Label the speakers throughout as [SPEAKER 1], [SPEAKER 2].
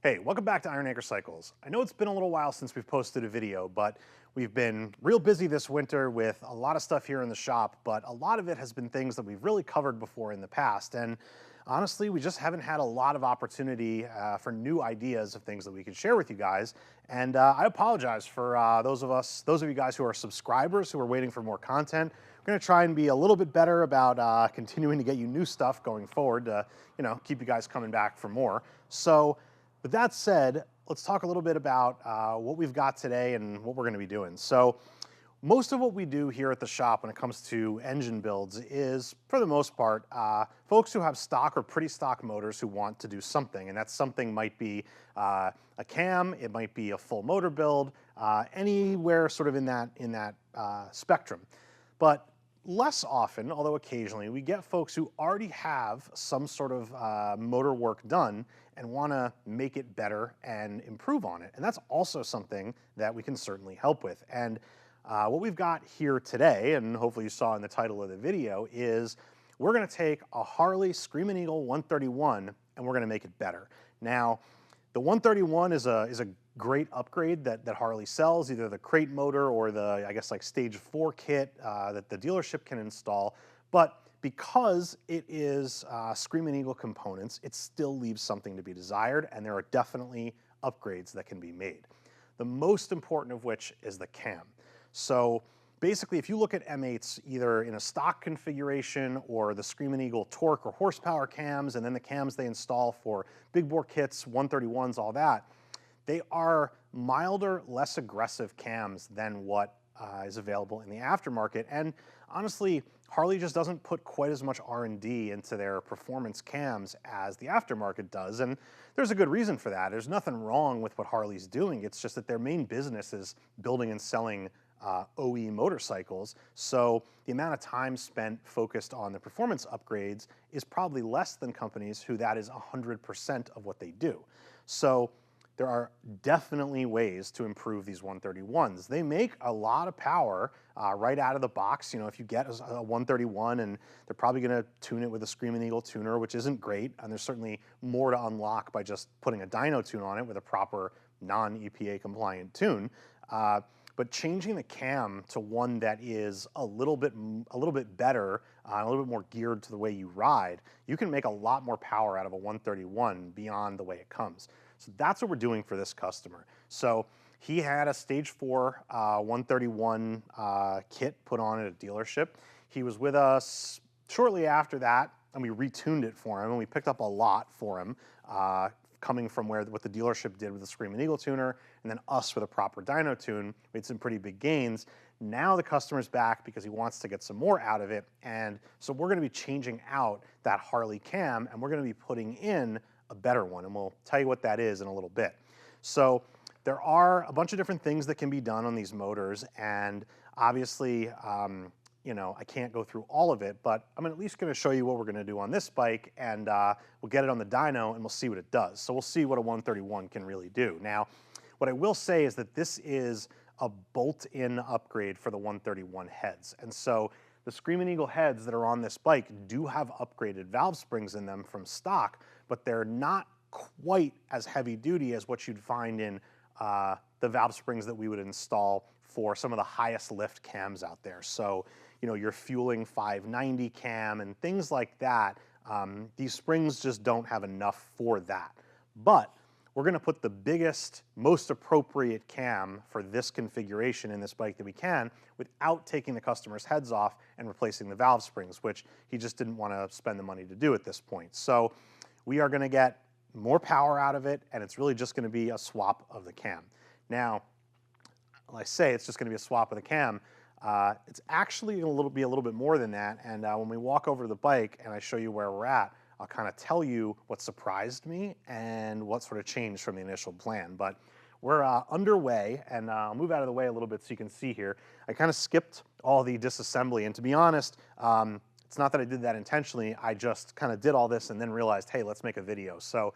[SPEAKER 1] Hey, welcome back to Iron Anchor Cycles. I know it's been a little while since we've posted a video, but we've been real busy this winter with a lot of stuff here in the shop, but a lot of it has been things that we've really covered before in the past. And honestly, we just haven't had a lot of opportunity for new ideas of things that we could share with you guys. And I apologize for those of you guys who are subscribers who are waiting for more content. We're going to try and be a little bit better about continuing to get you new stuff going forward to, keep you guys coming back for more. So with that said, let's talk a little bit about what we've got today and what we're going to be doing. So most of what we do here at the shop when it comes to engine builds is, for the most part, folks who have stock or pretty stock motors who want to do something. And that something might be a cam, it might be a full motor build, anywhere sort of in that spectrum. But less often, although occasionally, we get folks who already have some sort of motor work done and want to make it better and improve on it. And that's also something that we can certainly help with. And what we've got here today, and hopefully you saw in the title of the video, is we're going to take a Harley Screaming Eagle 131 and we're going to make it better. Now, the 131 is a great upgrade that Harley sells, either the crate motor or the, I guess, like stage 4 kit that the dealership can install. But because it is Screaming Eagle components, it still leaves something to be desired, and there are definitely upgrades that can be made. The most important of which is the cam. So basically, if you look at M8s either in a stock configuration or the Screaming Eagle torque or horsepower cams, and then the cams they install for big bore kits, 131s, all that, they are milder, less aggressive cams than what is available in the aftermarket. And honestly, Harley just doesn't put quite as much R&D into their performance cams as the aftermarket does. And there's a good reason for that. There's nothing wrong with what Harley's doing. It's just that their main business is building and selling OE motorcycles. So the amount of time spent focused on the performance upgrades is probably less than companies who that is 100% of what they do. So there are definitely ways to improve these 131s. They make a lot of power right out of the box. If you get a 131, and they're probably going to tune it with a Screaming Eagle tuner, which isn't great, and there's certainly more to unlock by just putting a dyno tune on it with a proper non-EPA compliant tune. But changing the cam to one that is a little bit better, a little bit more geared to the way you ride, you can make a lot more power out of a 131 beyond the way it comes. So that's what we're doing for this customer. So he had a stage 4 131 kit put on at a dealership. He was with us shortly after that, and we retuned it for him, and we picked up a lot for him, coming from what the dealership did with the Screaming Eagle tuner, and then us with a proper dyno tune. We had some pretty big gains. Now the customer's back because he wants to get some more out of it, and so we're going to be changing out that Harley cam, and we're going to be putting in a better one, and we'll tell you what that is in a little bit. So there are a bunch of different things that can be done on these motors, and obviously, I can't go through all of it, but I'm at least going to show you what we're going to do on this bike, and we'll get it on the dyno, and we'll see what it does. So we'll see what a 131 can really do. Now, what I will say is that this is a bolt-in upgrade for the 131 heads, and so the Screaming Eagle heads that are on this bike do have upgraded valve springs in them from stock, but they're not quite as heavy duty as what you'd find in the valve springs that we would install for some of the highest lift cams out there. So, your fueling 590 cam and things like that, these springs just don't have enough for that. But we're going to put the biggest, most appropriate cam for this configuration in this bike that we can without taking the customer's heads off and replacing the valve springs, which he just didn't want to spend the money to do at this point. So we are going to get more power out of it, and it's really just going to be a swap of the cam. Now, when I say it's just going to be a swap of the cam, it's actually going to be a little bit more than that, and when we walk over to the bike and I show you where we're at, I'll kind of tell you what surprised me and what sort of changed from the initial plan. But we're underway, and I'll move out of the way a little bit so you can see here. I kind of skipped all the disassembly, and to be honest, it's not that I did that intentionally. I just kind of did all this and then realized, hey, let's make a video. So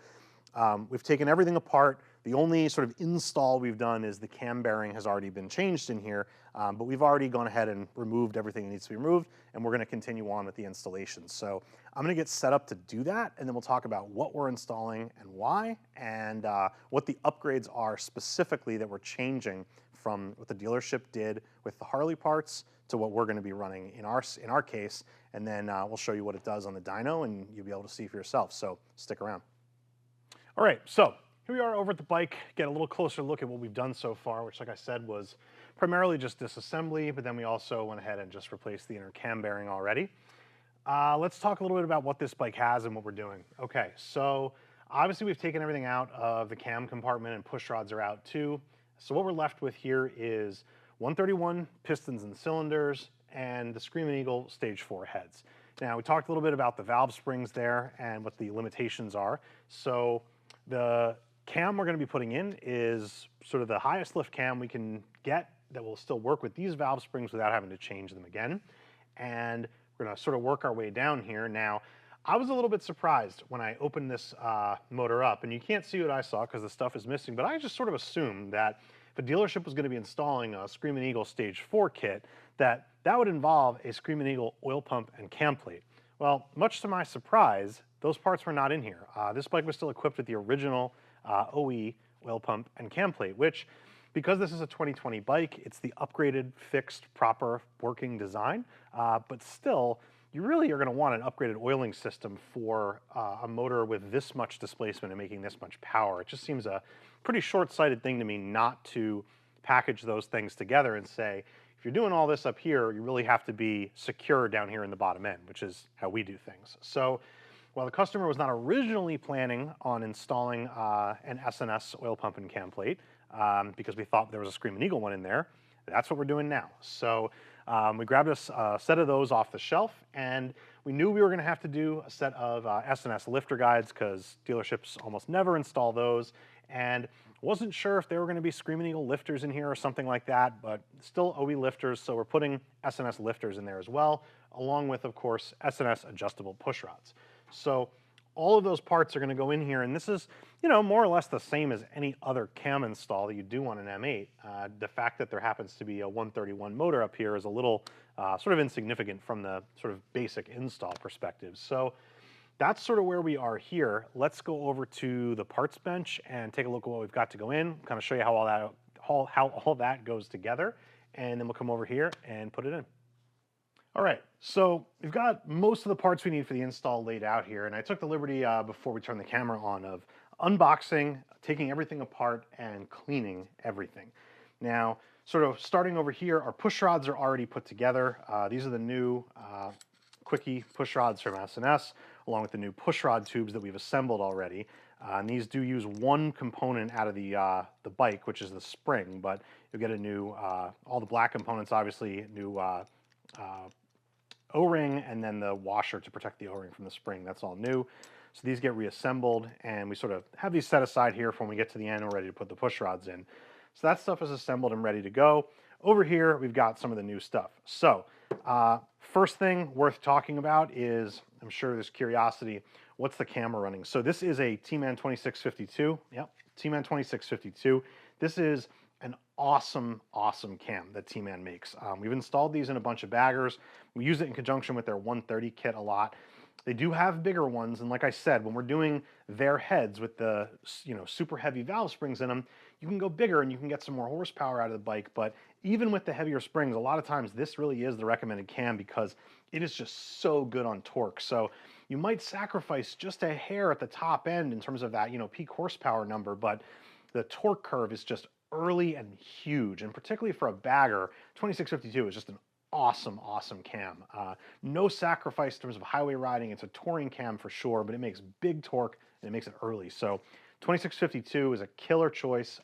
[SPEAKER 1] we've taken everything apart. The only sort of install we've done is the cam bearing has already been changed in here, but we've already gone ahead and removed everything that needs to be removed, and we're gonna continue on with the installation. So I'm gonna get set up to do that, and then we'll talk about what we're installing and why, and what the upgrades are specifically that we're changing from what the dealership did with the Harley parts to what we're gonna be running in our case, and then we'll show you what it does on the dyno, and you'll be able to see for yourself, so stick around. All right, so here we are over at the bike, get a little closer look at what we've done so far, which like I said was primarily just disassembly, but then we also went ahead and just replaced the inner cam bearing already. Let's talk a little bit about what this bike has and what we're doing. Okay, so obviously we've taken everything out of the cam compartment and push rods are out too. So what we're left with here is 131 pistons and cylinders and the Screaming Eagle Stage 4 heads. Now we talked a little bit about the valve springs there and what the limitations are. So the cam we're going to be putting in is sort of the highest lift cam we can get that will still work with these valve springs without having to change them again. And we're going to sort of work our way down here. Now, I was a little bit surprised when I opened this motor up, and you can't see what I saw because the stuff is missing, but I just sort of assumed that if a dealership was going to be installing a Screaming Eagle Stage 4 kit, that would involve a Screaming Eagle oil pump and cam plate. Well, much to my surprise, those parts were not in here. This bike was still equipped with the original OE oil pump and cam plate, which, because this is a 2020 bike, it's the upgraded, fixed, proper working design, but still, you really are going to want an upgraded oiling system for a motor with this much displacement and making this much power. It just seems a pretty short-sighted thing to me not to package those things together and say, if you're doing all this up here, you really have to be secure down here in the bottom end, which is how we do things. So while the customer was not originally planning on installing an SNS oil pump and cam plate, because we thought there was a Screaming Eagle one in there, that's what we're doing now. So we grabbed a set of those off the shelf, and we knew we were going to have to do a set of SNS lifter guides because dealerships almost never install those, and wasn't sure if there were going to be Screaming Eagle lifters in here or something like that, but still OE lifters, so we're putting SNS lifters in there as well, along with, of course, SNS adjustable push rods. So all of those parts are going to go in here, and this is, you know, more or less the same as any other cam install that you do on an M8. The fact that there happens to be a 131 motor up here is a little sort of insignificant from the sort of basic install perspective. So that's sort of where we are here. Let's go over to the parts bench and take a look at what we've got to go in, kind of show you how all that goes together, and then we'll come over here and put it in. All right, so we've got most of the parts we need for the install laid out here, and I took the liberty before we turned the camera on of unboxing, taking everything apart, and cleaning everything. Now, sort of starting over here, our push rods are already put together. These are the new Quickie push rods from SNS, along with the new push rod tubes that we've assembled already. And these do use one component out of the bike, which is the spring, but you'll get a new, all the black components, obviously, new O-ring, and then the washer to protect the O-ring from the spring. That's all new. So these get reassembled, and we sort of have these set aside here for when we get to the end and we're ready to put the push rods in. So that stuff is assembled and ready to go. Over here, we've got some of the new stuff. So first thing worth talking about is, I'm sure there's curiosity, what's the camera running? So this is a T-Man 2652. Yep, T-Man 2652. This is an awesome, awesome cam that T-Man makes. We've installed these in a bunch of baggers. We use it in conjunction with their 130 kit a lot. They do have bigger ones, and like I said, when we're doing their heads with the, you know, super heavy valve springs in them, you can go bigger and you can get some more horsepower out of the bike. But even with the heavier springs, a lot of times this really is the recommended cam because it is just so good on torque. So you might sacrifice just a hair at the top end in terms of that, you know, peak horsepower number, but the torque curve is just early and huge, and particularly for a bagger, 2652 is just an awesome, awesome cam. No sacrifice in terms of highway riding. It's a touring cam for sure, but it makes big torque and it makes it early. So 2652 is a killer choice,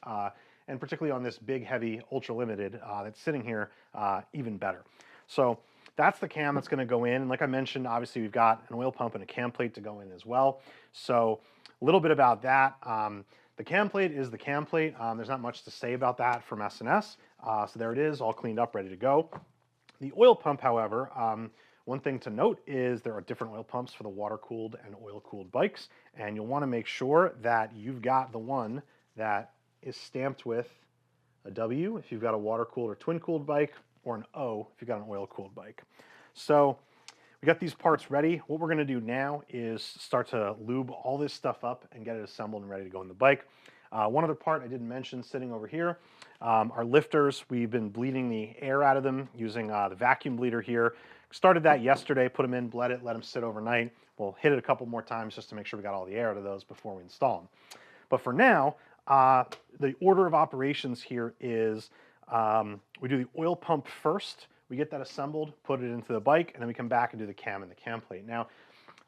[SPEAKER 1] and particularly on this big, heavy, ultra limited that's sitting here, even better. So that's the cam that's going to go in. And like I mentioned, obviously we've got an oil pump and a cam plate to go in as well. So a little bit about that. The cam plate is the cam plate. There's not much to say about that from SNS. So there it is, all cleaned up, ready to go. The oil pump, however, one thing to note is there are different oil pumps for the water-cooled and oil-cooled bikes, and you'll want to make sure that you've got the one that is stamped with a W if you've got a water-cooled or twin-cooled bike, or an O if you've got an oil-cooled bike. So we got these parts ready. What we're gonna do now is start to lube all this stuff up and get it assembled and ready to go in the bike. One other part I didn't mention sitting over here, our lifters, we've been bleeding the air out of them using the vacuum bleeder here. Started that yesterday, put them in, bled it, let them sit overnight. We'll hit it a couple more times just to make sure we got all the air out of those before we install them. But for now, the order of operations here is we do the oil pump first, we get that assembled, put it into the bike, and then we come back and do the cam and the cam plate. Now,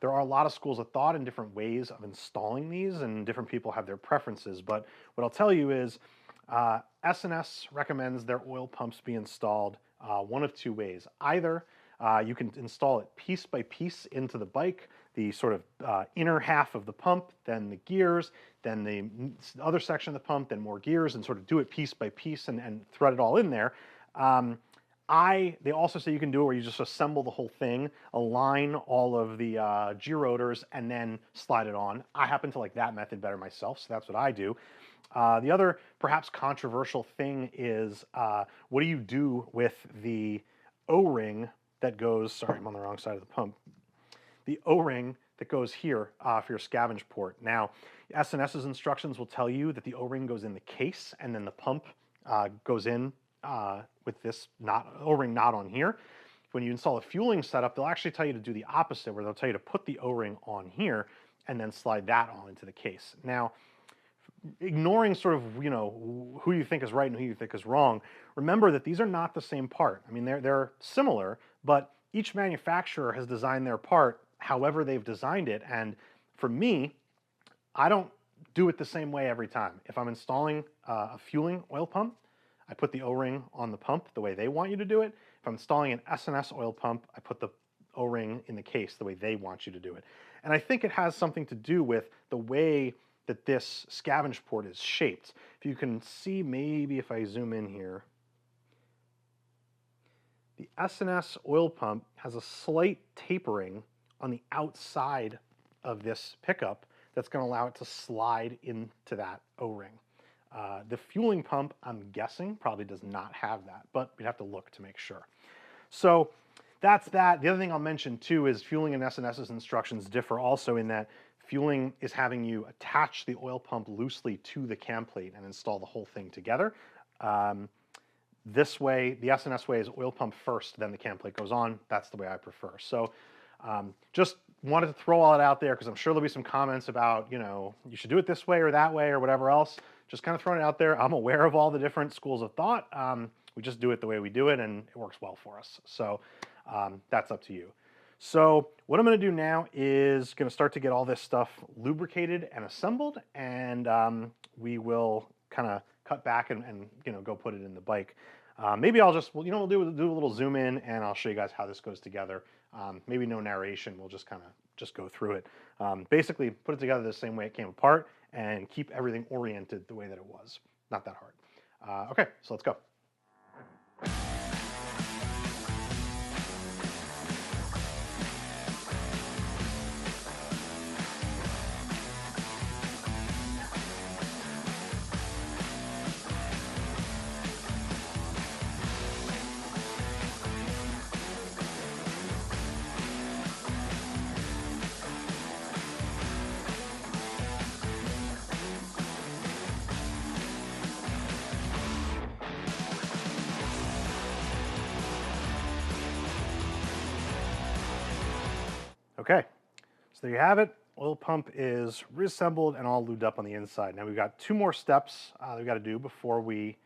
[SPEAKER 1] there are a lot of schools of thought and different ways of installing these, and different people have their preferences, but what I'll tell you is S&S recommends their oil pumps be installed one of two ways. Either you can install it piece by piece into the bike, the sort of inner half of the pump, then the gears, then the other section of the pump, then more gears, and sort of do it piece by piece and thread it all in there. They also say you can do it where you just assemble the whole thing, align all of the G-rotors, and then slide it on. I happen to like that method better myself, so that's what I do. The other perhaps controversial thing is what do you do with the O-ring that goes, sorry, I'm on the wrong side of the pump, the O-ring that goes here for your scavenge port. Now, S&S's instructions will tell you that the O-ring goes in the case and then the pump goes in with this O-ring not on here. When you install a fueling setup, they'll actually tell you to do the opposite, where they'll tell you to put the O-ring on here and then slide that on into the case. Now, ignoring sort of, who you think is right and who you think is wrong, remember that these are not the same part. I mean, they're similar, but each manufacturer has designed their part however they've designed it. And for me, I don't do it the same way every time. If I'm installing a fueling oil pump, I put the O-ring on the pump the way they want you to do it. If I'm installing an S&S oil pump, I put the O-ring in the case the way they want you to do it. And I think it has something to do with the way that this scavenge port is shaped. If you can see, maybe if I zoom in here, the S&S oil pump has a slight tapering on the outside of this pickup that's going to allow it to slide into that O-ring. The fueling pump, I'm guessing, probably does not have that, but we'd have to look to make sure. So that's that. The other thing I'll mention too is fueling and S&S's instructions differ also in that fueling is having you attach the oil pump loosely to the cam plate and install the whole thing together. This way, the S&S way is oil pump first, then the cam plate goes on. That's the way I prefer. So just wanted to throw all that out there because I'm sure there'll be some comments about, you should do it this way or that way or whatever else. Just kind of throwing it out there. I'm aware of all the different schools of thought. We just do it the way we do it and it works well for us. So that's up to you. So what I'm going to do now is going to start to get all this stuff lubricated and assembled, and we will kind of cut back and go put it in the bike. Maybe I'll just, we'll do a little zoom in and I'll show you guys how this goes together. Maybe no narration, we'll just kind of go through it. Basically put it together the same way it came apart and keep everything oriented the way that it was. Not that hard. Okay, so let's go. Okay, so there you have it. Oil pump is reassembled and all lubed up on the inside. Now we've got two more steps we've got to do before we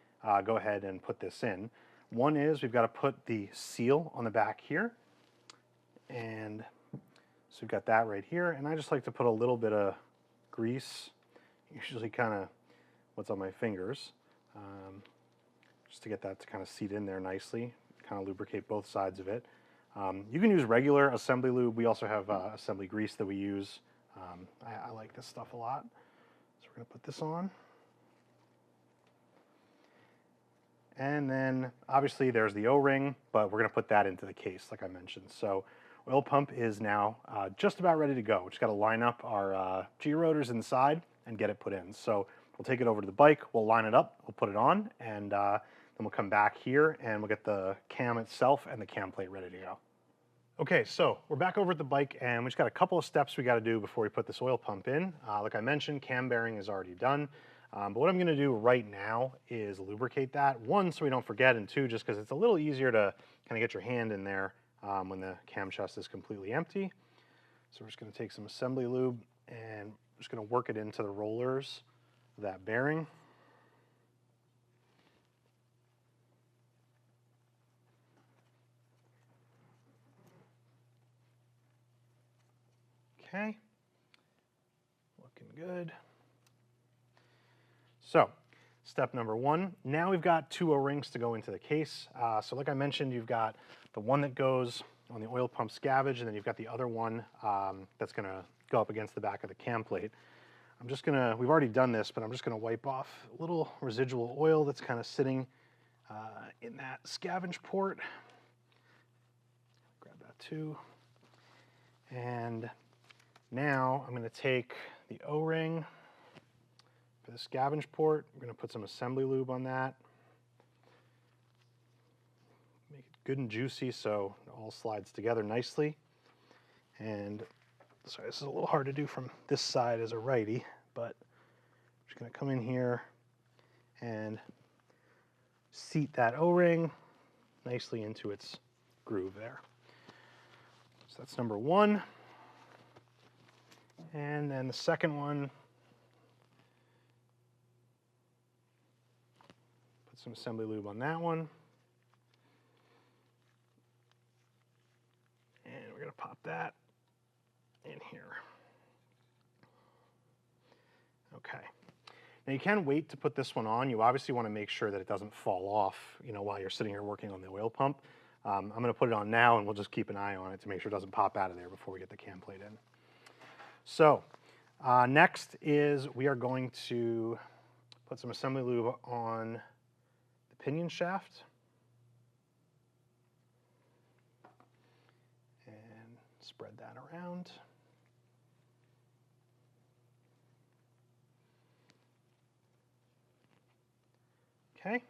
[SPEAKER 1] go ahead and put this in. One is we've got to put the seal on the back here. And so we've got that right here. And I just like to put a little bit of grease, usually kind of what's on my fingers, just to get that to kind of seat in there nicely, kind of lubricate both sides of it. You can use regular assembly lube. We also have assembly grease that we use. I like this stuff a lot. So we're going to put this on. And then obviously there's the O-ring, but we're going to put that into the case like I mentioned. So oil pump is now just about ready to go. We just got to line up our G-rotors inside and get it put in. So We'll take it over to the bike, we'll line it up, we'll put it on, and then we'll come back here and we'll get the cam itself and the cam plate ready to go. Okay, so we're back over at the bike and we just got a couple of steps we got to do before we put this oil pump in. Like I mentioned, cam bearing is already done. But what I'm going to do right now is lubricate that. One, so we don't forget, and two, just because it's a little easier to kind of get your hand in there when the cam chest is completely empty. So we're just going to take some assembly lube and we're just going to work it into the rollers of that bearing. Okay, looking good. So, step number one, now we've got 2 O-rings to go into the case. So like I mentioned, you've got the one that goes on the oil pump scavenge, and then you've got the other one that's gonna go up against the back of the cam plate. We've already done this, but I'm just gonna wipe off a little residual oil that's kind of sitting in that scavenge port. Grab that too. And now I'm gonna take the O-ring for the scavenge port. We're going to put some assembly lube on that. Make it good and juicy so it all slides together nicely. And sorry, this is a little hard to do from this side as a righty, but I'm just going to come in here and seat that O-ring nicely into its groove there. So that's number one. And then the second one, some assembly lube on that one. And we're going to pop that in here. Okay. Now you can wait to put this one on. You obviously want to make sure that it doesn't fall off, while you're sitting here working on the oil pump. I'm going to put it on now and we'll just keep an eye on it to make sure it doesn't pop out of there before we get the cam plate in. So next is we are going to put some assembly lube on pinion shaft and spread that around. Okay,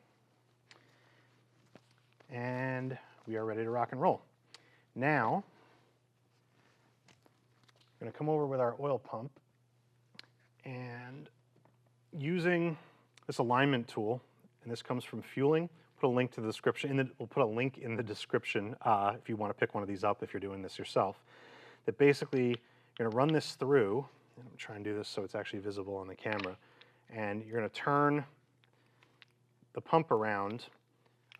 [SPEAKER 1] and we are ready to rock and roll. Now I'm going to come over with our oil pump and using this alignment tool, and this comes from Fueling. Put a link to the description. We'll put a link in the description if you want to pick one of these up if you're doing this yourself. That basically you're going to run this through. And I'm trying to do this so it's actually visible on the camera. And you're going to turn the pump around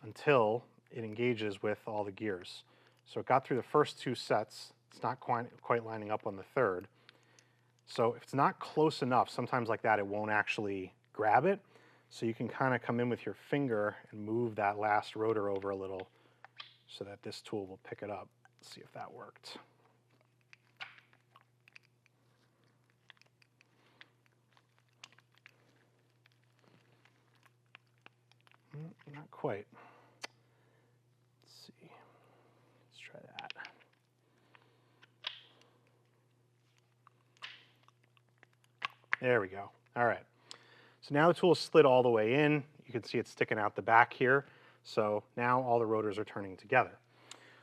[SPEAKER 1] until it engages with all the gears. So it got through the first 2 sets. It's not quite lining up on the third. So if it's not close enough, sometimes like that, it won't actually grab it. So you can kind of come in with your finger and move that last rotor over a little so that this tool will pick it up. Let's see if that worked. Not quite. Let's see. Let's try that. There we go. All right. So now the tool is slid all the way in. You can see it's sticking out the back here. So now all the rotors are turning together.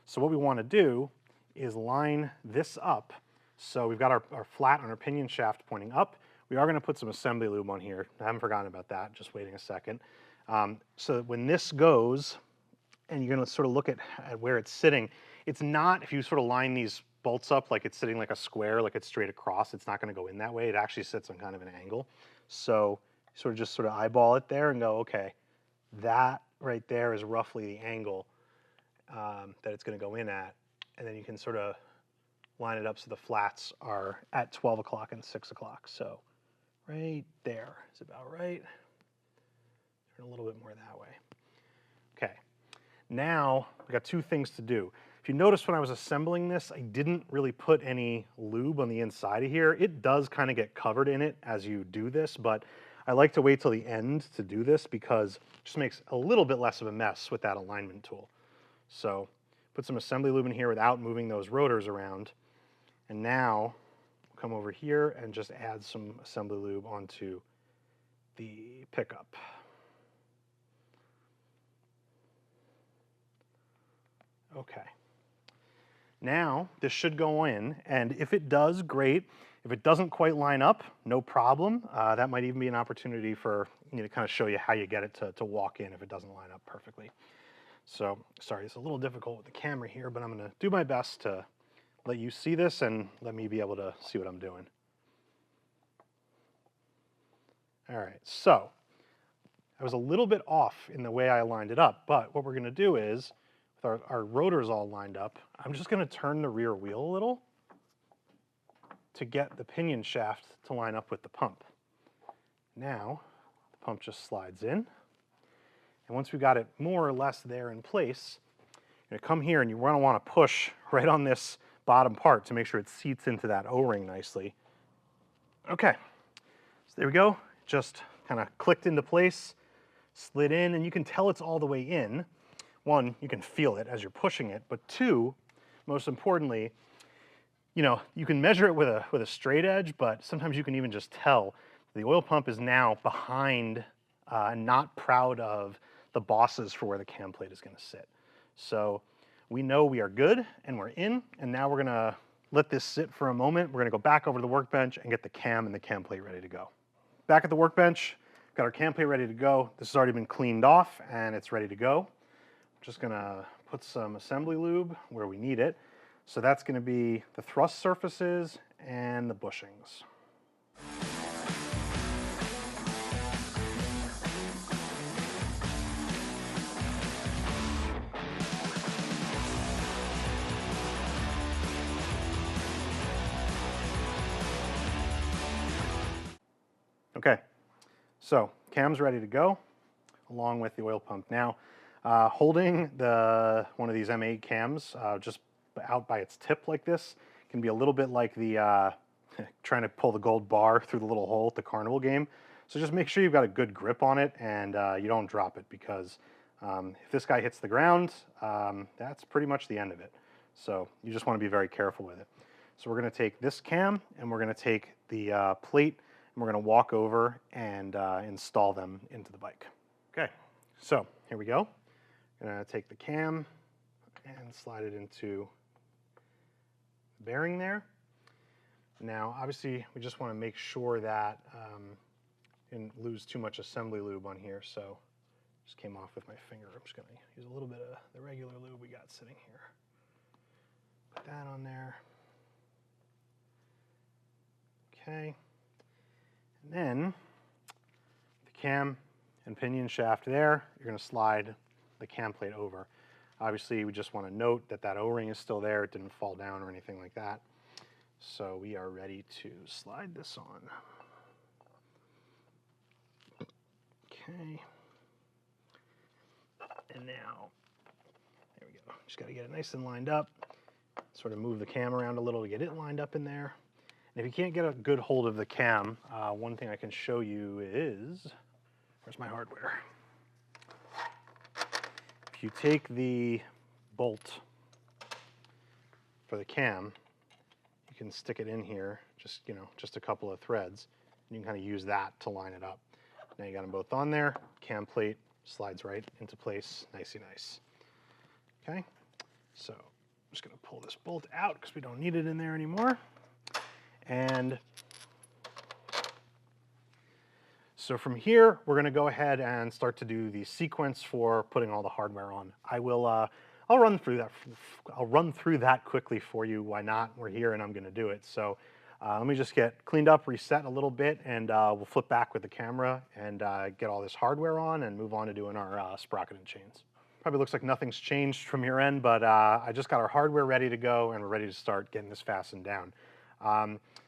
[SPEAKER 1] So what we want to do is line this up. So we've got our flat on our pinion shaft pointing up. We are going to put some assembly lube on here. I haven't forgotten about that. Just waiting a second. So when this goes, and you're going to sort of look at where it's sitting, it's not, if you sort of line these bolts up like it's sitting like a square, like it's straight across, it's not going to go in that way. It actually sits on kind of an angle. So sort of eyeball it there and go, okay, that right there is roughly the angle that it's going to go in at. And then you can sort of line it up so the flats are at 12 o'clock and 6 o'clock. So right there is about right. Turn a little bit more that way. Okay, now we got 2 things to do. If you notice when I was assembling this, I didn't really put any lube on the inside of here. It does kind of get covered in it as you do this, but I like to wait till the end to do this because it just makes a little bit less of a mess with that alignment tool. So put some assembly lube in here without moving those rotors around. And now come over here and just add some assembly lube onto the pickup. Okay. Now, this should go in, and if it does, great. If it doesn't quite line up, no problem. That might even be an opportunity for me to kind of show you how you get it to walk in if it doesn't line up perfectly. So, sorry, it's a little difficult with the camera here, but I'm going to do my best to let you see this and let me be able to see what I'm doing. All right, so I was a little bit off in the way I lined it up, but what we're going to do is, with our rotors all lined up, I'm just going to turn the rear wheel a little to get the pinion shaft to line up with the pump. Now, the pump just slides in, and once we've got it more or less there in place, you're going to come here and you're going to want to push right on this bottom part to make sure it seats into that O-ring nicely. Okay, so there we go. Just kind of clicked into place, slid in, and you can tell it's all the way in. One, you can feel it as you're pushing it, but two, most importantly, you know, you can measure it with a straight edge, but sometimes you can even just tell the oil pump is now behind and not proud of the bosses for where the cam plate is going to sit. So we know we are good and we're in, and now we're going to let this sit for a moment. We're going to go back over to the workbench and get the cam and the cam plate ready to go. Back at the workbench, got our cam plate ready to go. This has already been cleaned off and it's ready to go. Just gonna put some assembly lube where we need it. So that's gonna be the thrust surfaces and the bushings. Okay, so cam's ready to go along with the oil pump. Now, holding one of these M8 cams just out by its tip like this can be a little bit like the trying to pull the gold bar through the little hole at the carnival game. So just make sure you've got a good grip on it and you don't drop it, because if this guy hits the ground, that's pretty much the end of it. So you just want to be very careful with it. So we're going to take this cam and we're going to take the plate and we're going to walk over and install them into the bike. Okay, so here we go. I'm going to take the cam and slide it into the bearing there. Now, obviously, we just want to make sure that didn't lose too much assembly lube on here, so just came off with my finger. I'm just going to use a little bit of the regular lube we got sitting here. Put that on there. Okay. And then the cam and pinion shaft there, you're going to slide the cam plate over. Obviously, we just want to note that that O-ring is still there. It didn't fall down or anything like that. So we are ready to slide this on. Okay. And now, there we go. Just got to get it nice and lined up. Sort of move the cam around a little to get it lined up in there. And if you can't get a good hold of the cam, one thing I can show you is, where's my hardware? If you take the bolt for the cam, you can stick it in here, just a couple of threads, and you can kind of use that to line it up. Now you got them both on there. Cam plate slides right into place, nicey nice. Okay, so I'm just going to pull this bolt out because we don't need it in there anymore. And so from here, we're going to go ahead and start to do the sequence for putting all the hardware on. I'll run through that. I'll run through that quickly for you. Why not? We're here and I'm going to do it. So let me just get cleaned up, reset a little bit, and we'll flip back with the camera and get all this hardware on and move on to doing our sprocket and chains. Probably looks like nothing's changed from your end, but I just got our hardware ready to go and we're ready to start getting this fastened down.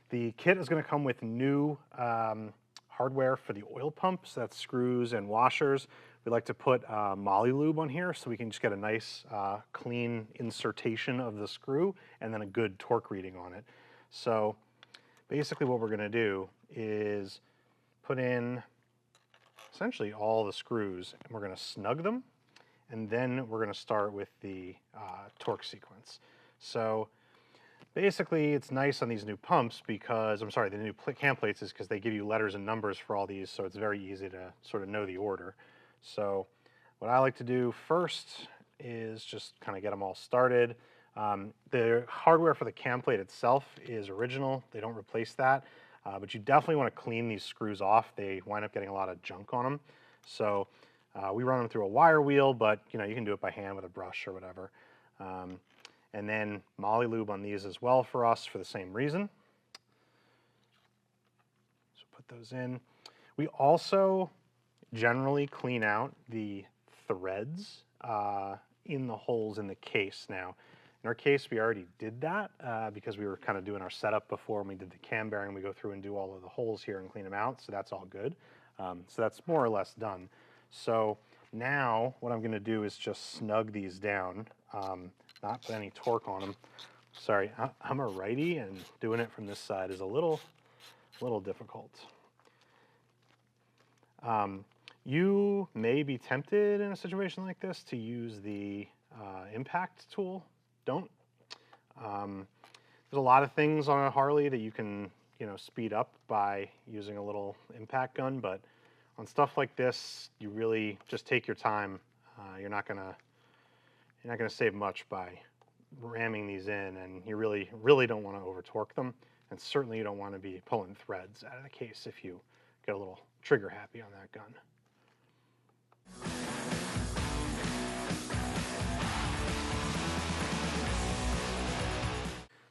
[SPEAKER 1] The kit is going to come with new hardware for the oil pump, so that's screws and washers. We like to put moly lube on here so we can just get a nice clean insertion of the screw and then a good torque reading on it. So basically what we're going to do is put in essentially all the screws and we're going to snug them, and then we're going to start with the torque sequence. So Basically, it's nice on these new pumps because, I'm sorry, the new cam plates is because they give you letters and numbers for all these, so it's very easy to sort of know the order. So what I like to do first is just kind of get them all started. The hardware for the cam plate itself is original. They don't replace that, but you definitely want to clean these screws off. They wind up getting a lot of junk on them. So we run them through a wire wheel, but you can do it by hand with a brush or whatever. And then Molly lube on these as well for us for the same reason. So put those in. We also generally clean out the threads in the holes in the case. Now, in our case, we already did that because we were kind of doing our setup before when we did the cam bearing. We go through and do all of the holes here and clean them out, so that's all good. So that's more or less done. So now what I'm going to do is just snug these down. Not put any torque on them. Sorry, I'm a righty, and doing it from this side is a little difficult. You may be tempted in a situation like this to use the impact tool. Don't. There's a lot of things on a Harley that you can, speed up by using a little impact gun, but on stuff like this, you really just take your time. You're not gonna save much by ramming these in, and you really don't want to over torque them, and certainly you don't want to be pulling threads out of the case if you get a little trigger happy on that gun.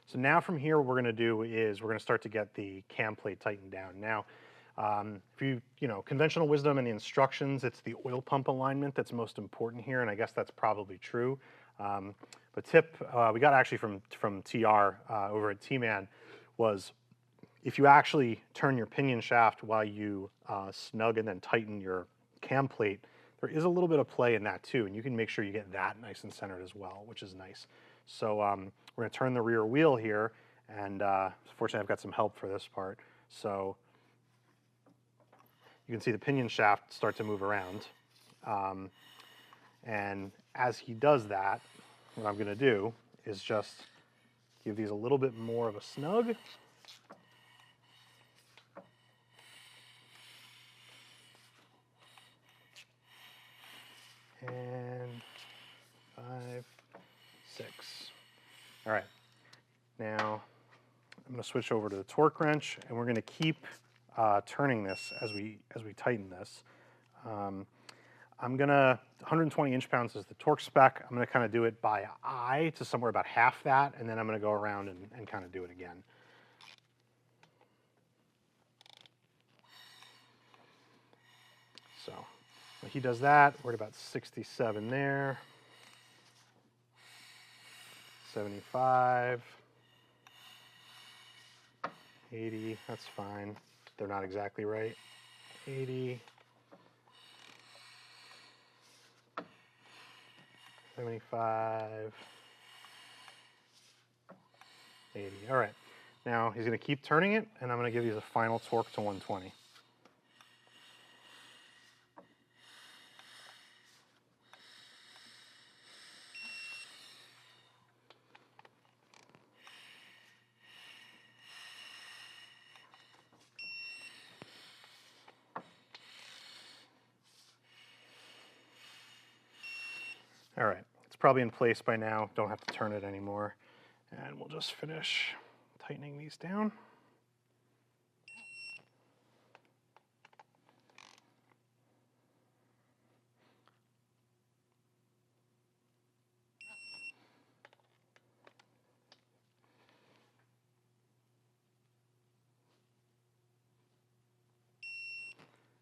[SPEAKER 1] So now from here, what we're going to do is we're going to start to get the cam plate tightened down. Now, if conventional wisdom and the instructions, it's the oil pump alignment that's most important here, and I guess that's probably true. But tip we got actually from TR over at T-Man was if you actually turn your pinion shaft while you snug and then tighten your cam plate, there is a little bit of play in that too, and you can make sure you get that nice and centered as well, which is nice. So we're going to turn the rear wheel here, and fortunately I've got some help for this part. So you can see the pinion shaft start to move around. And as he does that, what I'm going to do is just give these a little bit more of a snug. And 5, 6. All right. Now I'm going to switch over to the torque wrench, and we're going to keep turning this as we tighten this. I'm gonna 120 inch-pounds is the torque spec. I'm gonna kind of do it by eye to somewhere about half that, and then I'm gonna go around and kind of do it again. So when he does that, we're at about 67 there, 75, 80, that's fine. They're not exactly right. 80, 75, 80. All right. Now he's going to keep turning it, and I'm going to give these a final torque to 120. All right, it's probably in place by now. Don't have to turn it anymore. And we'll just finish tightening these down.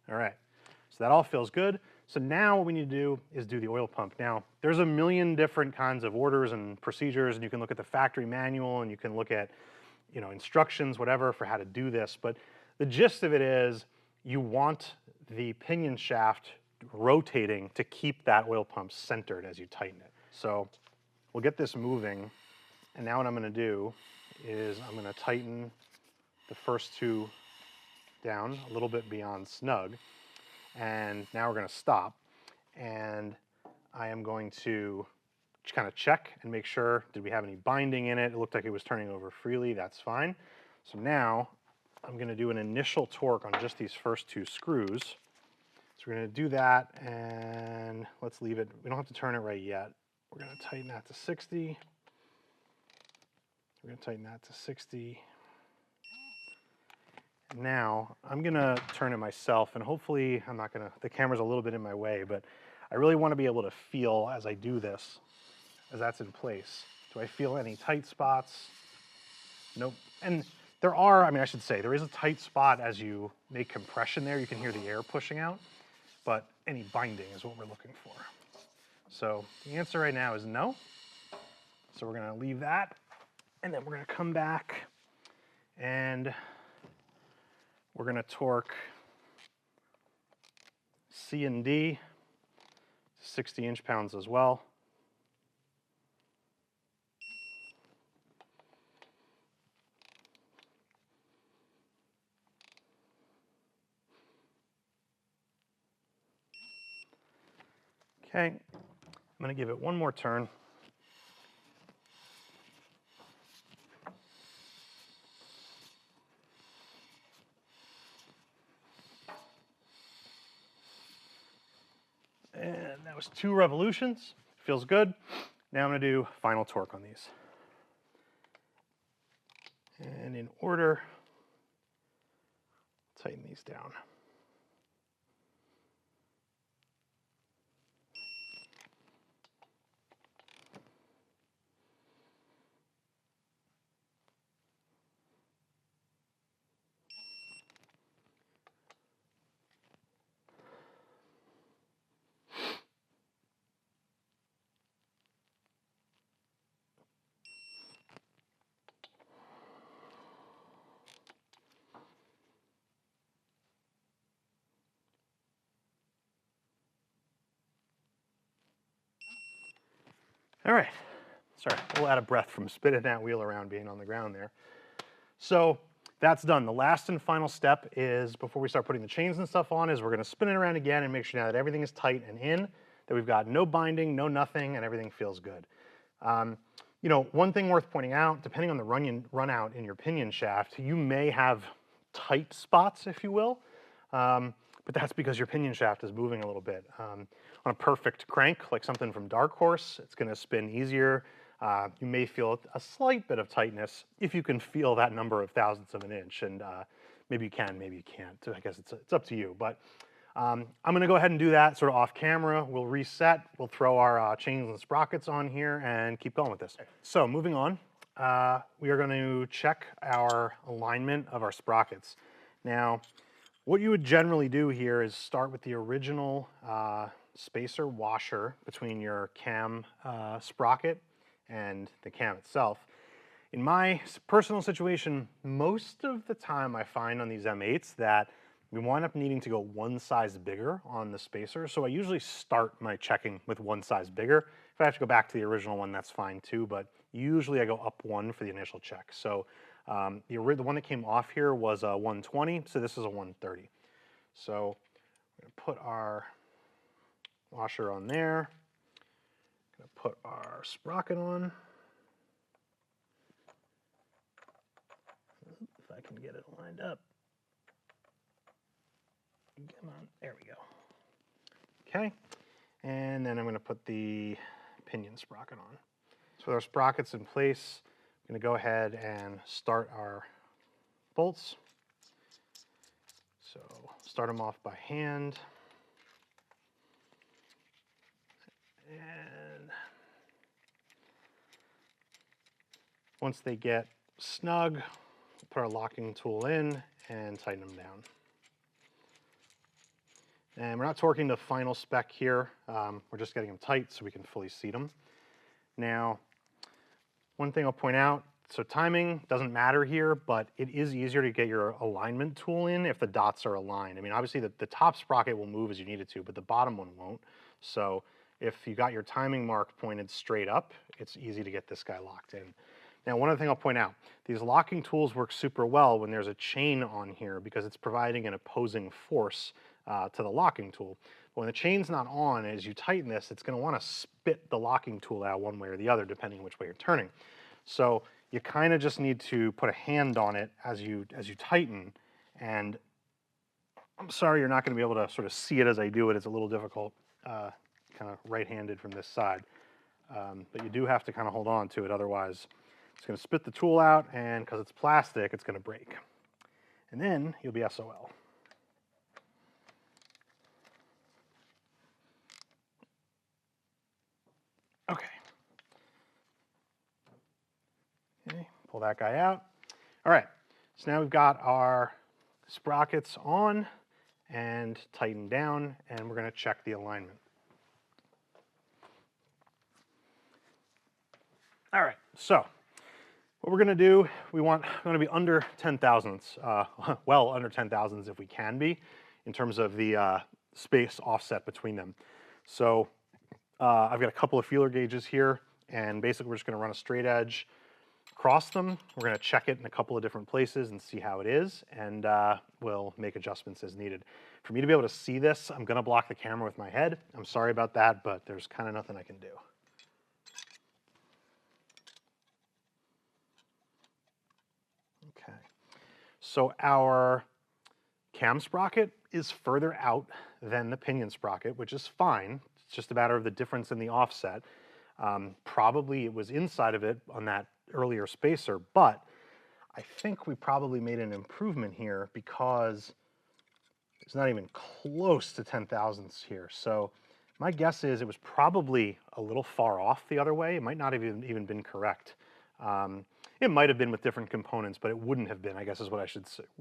[SPEAKER 1] All right, so that all feels good. So now what we need to do is do the oil pump. Now, there's a million different kinds of orders and procedures, and you can look at the factory manual, and you can look at, instructions, whatever, for how to do this. But the gist of it is you want the pinion shaft rotating to keep that oil pump centered as you tighten it. So we'll get this moving, and now what I'm gonna do is I'm gonna tighten the first two down a little bit beyond snug, and now we're going to stop, and I am going to kind of check and make sure, did we have any binding in it? It looked like it was turning over freely, that's fine. So now I'm gonna do an initial torque on just these first 2 screws. So we're gonna do that, and let's leave it, we don't have to turn it right yet. We're gonna tighten that to 60. We're gonna tighten that to 60. Now I'm gonna turn it myself, and hopefully I'm not gonna, the camera's a little bit in my way, but I really wanna be able to feel as I do this, as that's in place. Do I feel any tight spots? Nope. And there are, I mean, I should say, there is a tight spot as you make compression there. You can hear the air pushing out, but any binding is what we're looking for. So the answer right now is no. So we're gonna leave that, and then we're gonna come back and we're gonna torque C and D, 60 inch-pounds as well. Okay, I'm gonna give it one more turn. And that was 2 revolutions, feels good. Now I'm gonna do final torque on these. And in order, tighten these down. All right, sorry, a little out of breath from spinning that wheel around being on the ground there. So that's done. The last and final step is, before we start putting the chains and stuff on, is we're gonna spin it around again and make sure now that everything is tight and in, that we've got no binding, no nothing, and everything feels good. You know, one thing worth pointing out, depending on the run out in your pinion shaft, you may have tight spots, if you will, but that's because your pinion shaft is moving a little bit. On a perfect crank, like something from Dark Horse, it's gonna spin easier. You may feel a slight bit of tightness if you can feel that number of thousandths of an inch, and maybe you can, maybe you can't. I guess it's up to you, but I'm gonna go ahead and do that sort of off camera. We'll reset, we'll throw our chains and sprockets on here and keep going with this. So moving on, we are gonna check our alignment of our sprockets. Now, what you would generally do here is start with the original spacer washer between your cam sprocket and the cam itself. In my personal situation, most of the time I find on these M8s that we wind up needing to go one size bigger on the spacer. So I usually start my checking with one size bigger. If I have to go back to the original one, that's fine too, but usually I go up one for the initial check. So the one that came off here was a 120, so this is a 130. So we're gonna put our washer on there. Gonna put our sprocket on. If I can get it lined up. Come on, there we go. Okay, and then I'm gonna put the pinion sprocket on. So with our sprockets in place, I'm gonna go ahead and start our bolts. So start them off by hand. And once they get snug, put our locking tool in and tighten them down. And we're not torquing the final spec here. We're just getting them tight so we can fully seat them. Now, one thing I'll point out, so timing doesn't matter here, but it is easier to get your alignment tool in if the dots are aligned. I mean, obviously the top sprocket will move as you need it to, but the bottom one won't. So if you got your timing mark pointed straight up, it's easy to get this guy locked in. Now, one other thing I'll point out, these locking tools work super well when there's a chain on here because it's providing an opposing force to the locking tool. But when the chain's not on, as you tighten this, it's going to want to spit the locking tool out one way or the other, depending which way you're turning. So you kind of just need to put a hand on it as you tighten. And I'm sorry you're not going to be able to sort of see it as I do it. It's a little difficult, kind of right-handed from this side. But you do have to kind of hold on to it, otherwise it's going to spit the tool out, and because it's plastic, it's going to break. And then you'll be SOL. Okay. Okay, pull that guy out. All right, so now we've got our sprockets on and tightened down, and we're going to check the alignment. All right, so what we're going to do, we want to be under 10 thousandths, well under 10 thousandths if we can be, in terms of the space offset between them. So I've got a couple of feeler gauges here, and basically we're just going to run a straight edge across them. We're going to check it in a couple of different places and see how it is, and we'll make adjustments as needed. For me to be able to see this, I'm going to block the camera with my head. I'm sorry about that, but there's kind of nothing I can do. Okay, so our cam sprocket is further out than the pinion sprocket, which is fine. It's just a matter of the difference in the offset. Probably it was inside of it on that earlier spacer, but I think we probably made an improvement here because it's not even close to 10 thousandths here. So my guess is it was probably a little far off the other way. It might not have even been correct. It might have been with different components, but it wouldn't have been, I guess is what I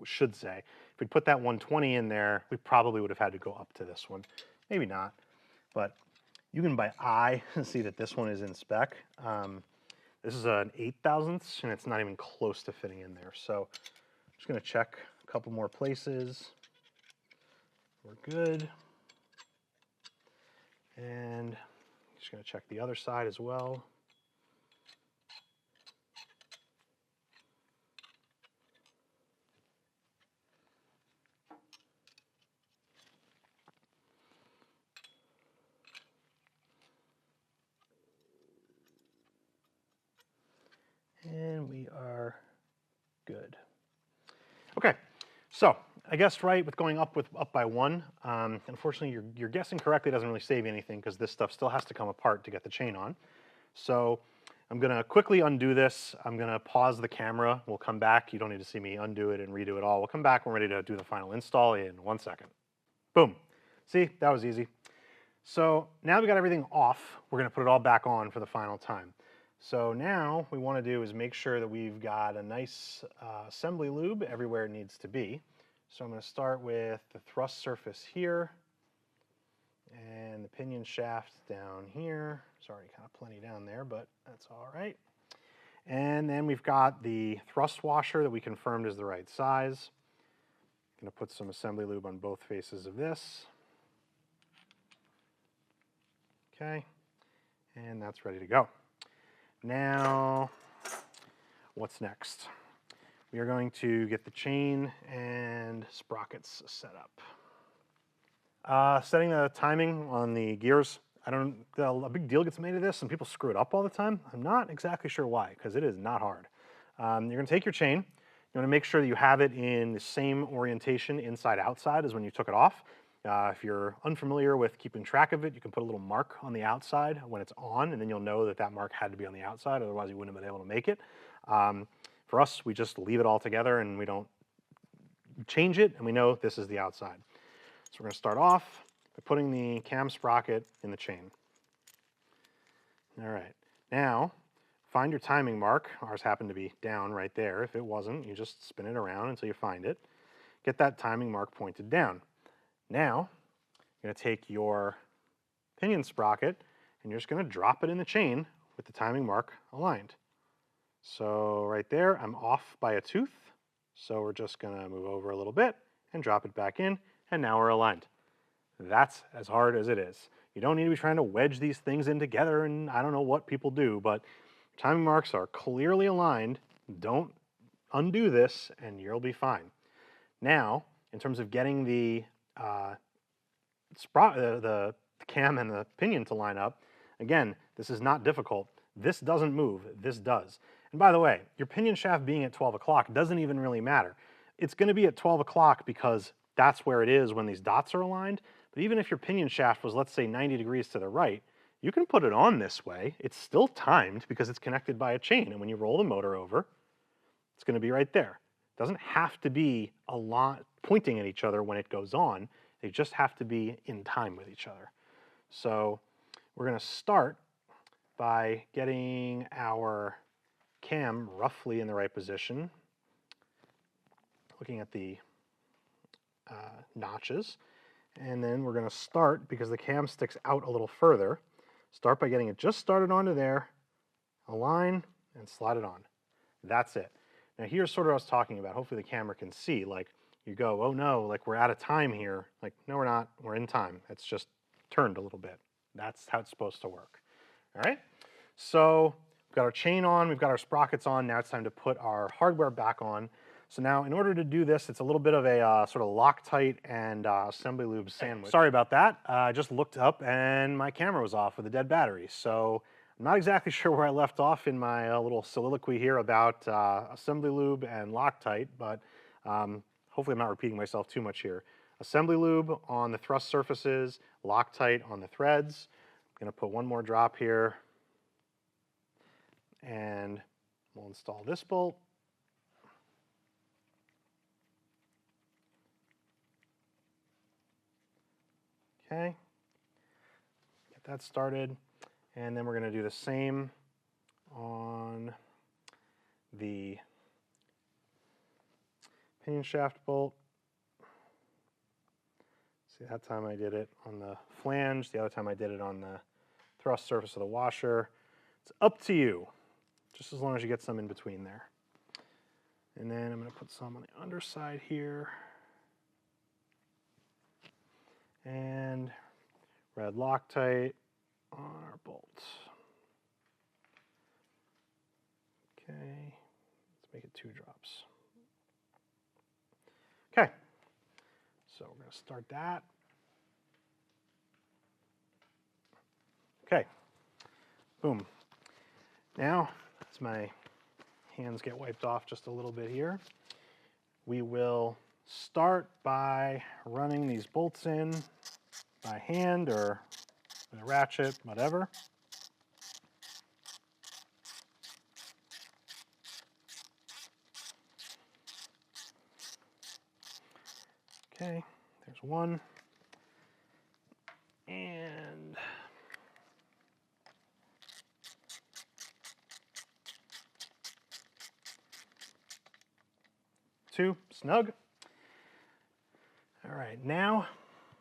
[SPEAKER 1] should say. If we put that 120 in there, we probably would have had to go up to this one. Maybe not, but you can by eye see that this one is in spec. This is an 8 thousandths, and it's not even close to fitting in there. So I'm just going to check a couple more places. We're good. And just going to check the other side as well. And we are good. Okay, so I guessed right with going up by one. Unfortunately, you're guessing correctly doesn't really save you anything because this stuff still has to come apart to get the chain on. So I'm gonna quickly undo this. I'm gonna pause the camera. We'll come back. You don't need to see me undo it and redo it all. We'll come back when we're ready to do the final install in 1 second. Boom. See, that was easy. So now we got everything off. We're gonna put it all back on for the final time. So now what we want to do is make sure that we've got a nice assembly lube everywhere it needs to be. So I'm going to start with the thrust surface here and the pinion shaft down here. There's already kind of plenty down there, but that's all right. And then we've got the thrust washer that we confirmed is the right size. I'm going to put some assembly lube on both faces of this. Okay, and that's ready to go. Now, what's next? We are going to get the chain and sprockets set up. Setting the timing on the gears, a big deal gets made of this and people screw it up all the time. I'm not exactly sure why, because it is not hard. You're gonna take your chain, you wanna make sure that you have it in the same orientation inside-outside as when you took it off. If you're unfamiliar with keeping track of it, you can put a little mark on the outside when it's on, and then you'll know that that mark had to be on the outside, otherwise you wouldn't have been able to make it. For us, we just leave it all together and we don't change it, and we know this is the outside. So we're going to start off by putting the cam sprocket in the chain. All right, now find your timing mark. Ours happened to be down right there. If it wasn't, you just spin it around until you find it. Get that timing mark pointed down. Now, you're going to take your pinion sprocket and you're just going to drop it in the chain with the timing mark aligned. So right there, I'm off by a tooth. So we're just going to move over a little bit and drop it back in, and now we're aligned. That's as hard as it is. You don't need to be trying to wedge these things in together, and I don't know what people do, but timing marks are clearly aligned. Don't undo this and you'll be fine. Now, in terms of getting the the cam and the pinion to line up. Again, this is not difficult. This doesn't move, this does. And by the way, your pinion shaft being at 12 o'clock doesn't even really matter. It's gonna be at 12 o'clock because that's where it is when these dots are aligned. But even if your pinion shaft was, let's say, 90 degrees to the right, you can put it on this way. It's still timed because it's connected by a chain. And when you roll the motor over, it's gonna be right there. It doesn't have to be a lot pointing at each other when it goes on. They just have to be in time with each other. So we're gonna start by getting our cam roughly in the right position, looking at the notches, and then we're going to start, because the cam sticks out a little further, start by getting it just started onto there, align, and slide it on. That's it. Now here's sort of what I was talking about. Hopefully the camera can see, like you go, oh no, like we're out of time here. Like, no, we're not, we're in time. It's just turned a little bit. That's how it's supposed to work. All right, so we've got our chain on, we've got our sprockets on. Now it's time to put our hardware back on. So now in order to do this, it's a little bit of a sort of Loctite and assembly lube sandwich. Sorry about that. I just looked up and my camera was off with a dead battery. So I'm not exactly sure where I left off in my little soliloquy here about assembly lube and Loctite, but hopefully I'm not repeating myself too much here. Assembly lube on the thrust surfaces, Loctite on the threads. I'm going to put one more drop here, and we'll install this bolt. Okay, get that started, and then we're going to do the same on the pinion shaft bolt. See, that time I did it on the flange, the other time I did it on the thrust surface of the washer. It's up to you, just as long as you get some in between there. And then I'm going to put some on the underside here. And red Loctite on our bolt. Okay, let's make it 2 drops. Okay, so we're going to start that. Okay, boom. Now, as my hands get wiped off just a little bit here, we will start by running these bolts in by hand or with a ratchet, whatever. Okay, there's one. And two, snug. All right, now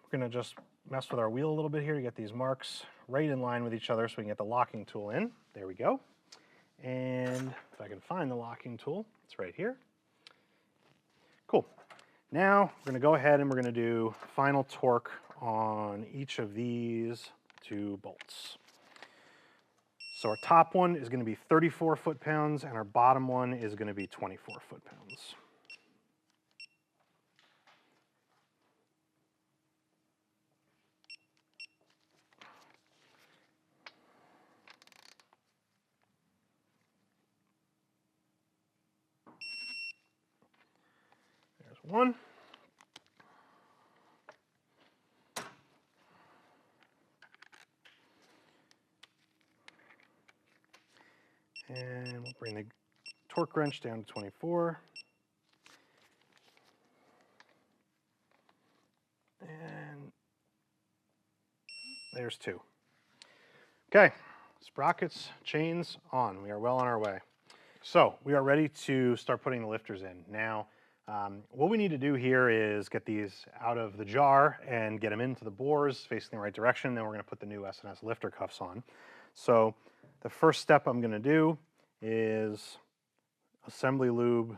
[SPEAKER 1] we're gonna just mess with our wheel a little bit here to get these marks right in line with each other so we can get the locking tool in. There we go. And if I can find the locking tool, it's right here. Cool. Now we're gonna go ahead and we're gonna do final torque on each of these 2 bolts. So our top one is gonna be 34 foot-pounds and our bottom one is gonna be 24 foot-pounds. There's one. And we'll bring the torque wrench down to 24. And there's 2. Okay, sprockets, chains on. We are well on our way. So we are ready to start putting the lifters in. Now, what we need to do here is get these out of the jar and get them into the bores facing the right direction. Then we're going to put the new S&S lifter cuffs on. So the first step I'm going to do is assembly lube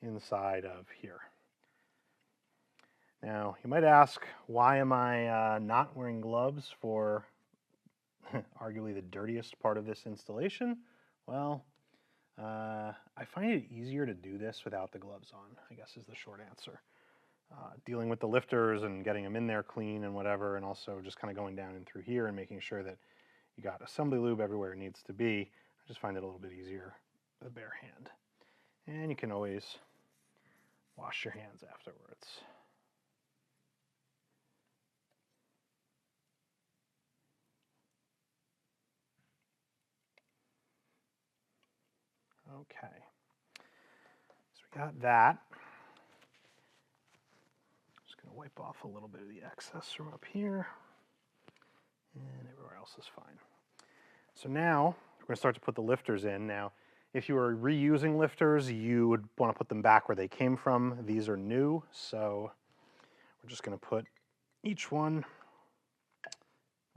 [SPEAKER 1] inside of here. Now, you might ask, why am I not wearing gloves for arguably the dirtiest part of this installation? Well, I find it easier to do this without the gloves on, I guess is the short answer. dealing with the lifters and getting them in there clean and whatever, and also just kind of going down and through here and making sure that you got assembly lube everywhere it needs to be. I just find it a little bit easier with a bare hand. And you can always wash your hands afterwards. Okay, so we got that. Just going to wipe off a little bit of the excess from up here, and everywhere else is fine. So now we're going to start to put the lifters in. Now, if you were reusing lifters, you would want to put them back where they came from. These are new, so we're just going to put each one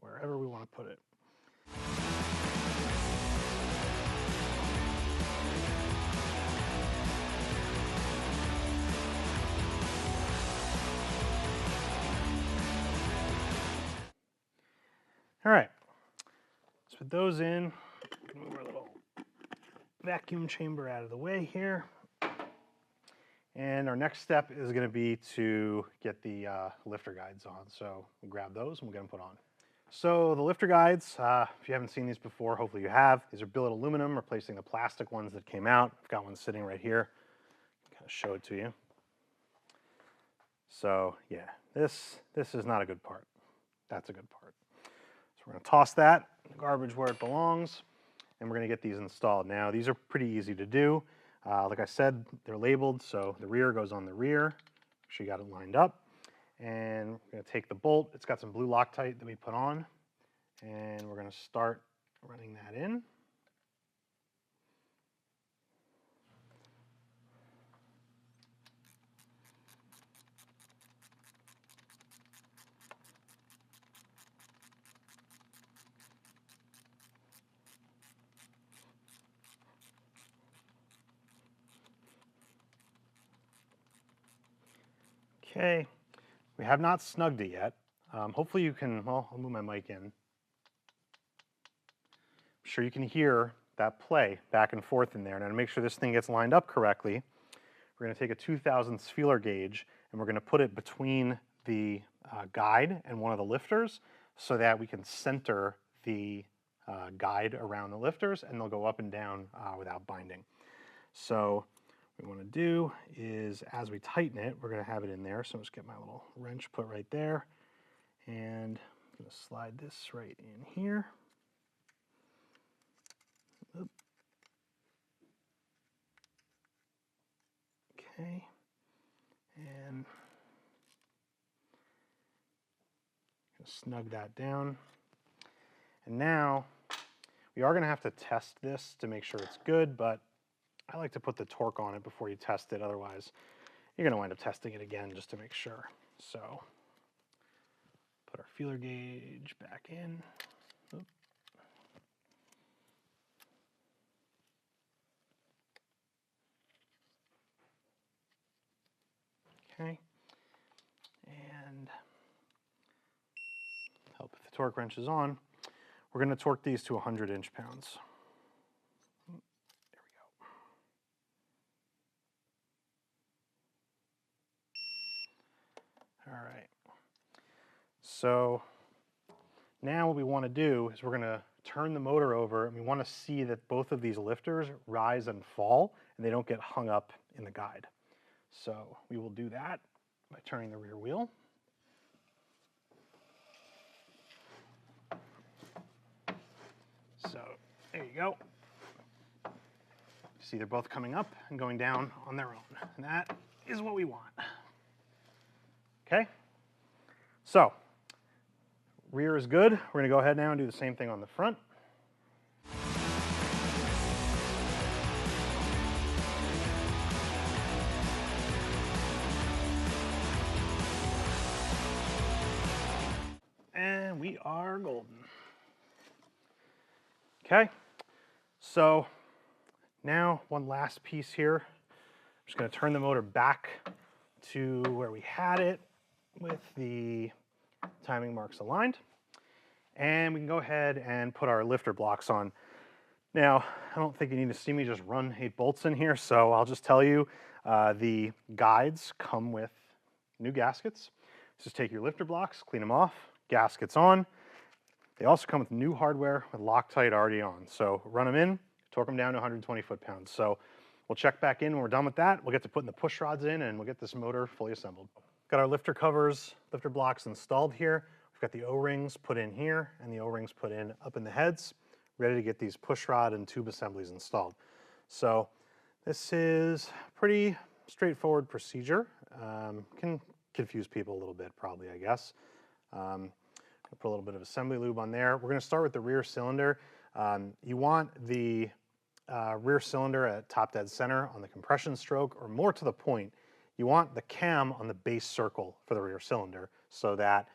[SPEAKER 1] wherever we want to put it. All right, let's put those in. Move our little vacuum chamber out of the way here. And our next step is going to be to get the lifter guides on. So we'll grab those and we'll get them put on. So the lifter guides, if you haven't seen these before, hopefully you have. These are billet aluminum, replacing the plastic ones that came out. I've got one sitting right here. Kind of show it to you. So yeah, this is not a good part. That's a good part. So we're going to toss that in the garbage where it belongs, and we're going to get these installed. Now, these are pretty easy to do. Like I said, they're labeled, so the rear goes on the rear. Make sure you got it lined up. And we're going to take the bolt. It's got some blue Loctite that we put on, and we're going to start running that in. Okay, we have not snugged it yet. Hopefully you can, well, I'll move my mic in. I'm sure you can hear that play back and forth in there. Now to make sure this thing gets lined up correctly, we're going to take a 2/1000 feeler gauge and we're going to put it between the guide and one of the lifters so that we can center the guide around the lifters and they'll go up and down without binding. So what we want to do is, as we tighten it, we're going to have it in there. So I'll just get my little wrench put right there, and I'm going to slide this right in here. Oop. Okay, and snug that down. And now we are going to have to test this to make sure it's good, but I like to put the torque on it before you test it. Otherwise, you're going to wind up testing it again just to make sure. So put our feeler gauge back in. Oop. Okay. And help if the torque wrench is on. We're going to torque these to 100 inch-pounds. All right, so now what we want to do is we're going to turn the motor over, and we want to see that both of these lifters rise and fall and they don't get hung up in the guide. So we will do that by turning the rear wheel. So there you go. See, they're both coming up and going down on their own, and that is what we want. Okay, so rear is good. We're going to go ahead now and do the same thing on the front. And we are golden. Okay, so now one last piece here. I'm just going to turn the motor back to where we had it with the timing marks aligned. And we can go ahead and put our lifter blocks on. Now, I don't think you need to see me just run 8 bolts in here, so I'll just tell you the guides come with new gaskets. Just take your lifter blocks, clean them off, gaskets on. They also come with new hardware with Loctite already on. So run them in, torque them down to 120 foot-pounds. So we'll check back in when we're done with that. We'll get to putting the push rods in and we'll get this motor fully assembled. Got our lifter covers, lifter blocks installed here. We've got the O-rings put in here and the O-rings put in up in the heads, ready to get these push rod and tube assemblies installed. So this is pretty straightforward procedure. Can confuse people a little bit probably, I guess. Put a little bit of assembly lube on there. We're going to start with the rear cylinder. You want the rear cylinder at top dead center on the compression stroke, or more to the point, you want the cam on the base circle for the rear cylinder so that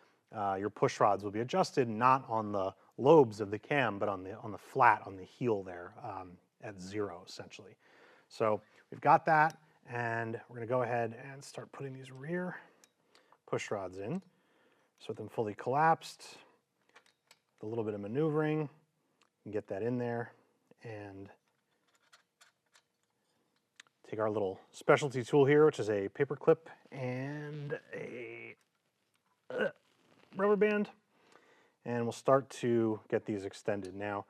[SPEAKER 1] your push rods will be adjusted not on the lobes of the cam, but on the flat, on the heel there at 0 essentially. So we've got that, and we're going to go ahead and start putting these rear push rods in. So with them fully collapsed, with a little bit of maneuvering, you can get that in there and take our little specialty tool here, which is a paper clip and a rubber band, and we'll start to get these extended. Now,